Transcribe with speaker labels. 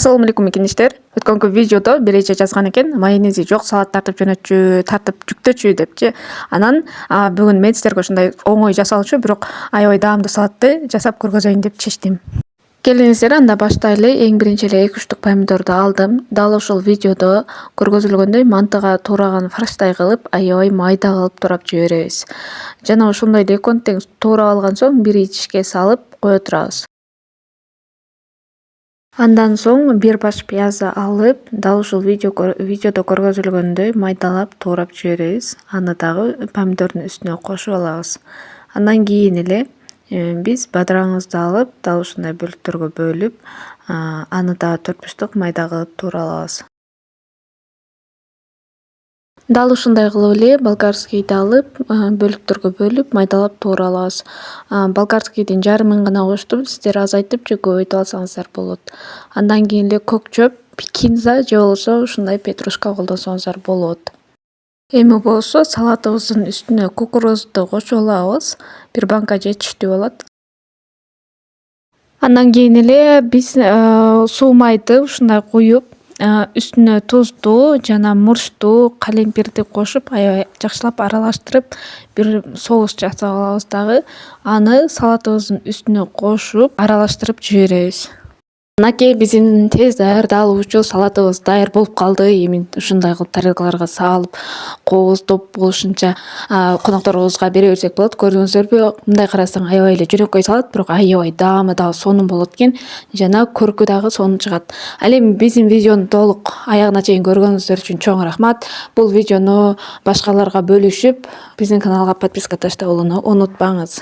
Speaker 1: Assalamu alaikum экеничтер. Өткөнкү видеодо береже жазган экен. Майонези жок, салат тартып жөнөтчү, тартып жүктөчү депчи. Анан бүгүн мен силерге ушундай оңой жасалчу, бирок аябай даамдуу салатты жасап көргөзөйүн деп чечтим. Келиңиздер, анда баштайлы. Эң биринчи эле 2 штук помидорду алдым. Дал ушул видеодо көргөзүлгөндөй мантыга туураган фарштай кылып, аябай майда кылып туурап жиберебиз. Жана ошондой эле контең туурап алган соң бир ичке салып кое турабыз. Андан соң бир баш пиязды алып, дал ушул видеодо көргөзүлгөндөй майдалап туурап жиберебиз. Аны дагы помидордун үстүнө кошуп алабыз. Андан кийин эле биз бадыраңыбызды алып, дал ушундай бөлүктөргө бөлүп, аны дагы 4-5 тук майда кылып туурап алабыз. Дал ушундай кылып эле болгарскийди алып, бөлүктөргө бөлүп, майдалап туурап алабыз. Болгарскийдин жарымын гана коштум. Сиздер азайтып же көбөйтүп алсаңыздар болот. Андан кийин эле көк чөп, кинза же болбосо ушундай петрушка колдонсоңуздар болот. Эми болсо салатыбыздын үстүнө кукурузду кошуп алабыз. Бир банка жетиштүү болот. Андан кийин эле биз суу майды ушундай куюп, үстүнө тузду жана мурчту, калемпирди кошуп, аябай жакшылап аралаштырып, бир соус жасап алабыз дагы. Аны салатыбыздын үстүнө кошуп, аралаштырып жиберебиз. Анакей биздин тез даярдалуучу салатыбыз даяр болуп калды. Эми ушундай кылып тарелкаларга салып, кообуз топ болушунча конокторубузга бере берсек болот. Көрдүңүздөрбү? Мындай карасаң аябай эле жөнөкөй салат, бирок аябай даамы дагы сонун болот экен. Жана көркү дагы сонун чыгат. Ал эми биздин видеону толук аягына чейин көргөнүңүздөр үчүн чоң рахмат. Бул видеону башкаларга бөлүшүп, биздин каналга подписка таштап алууну унутпаңыз.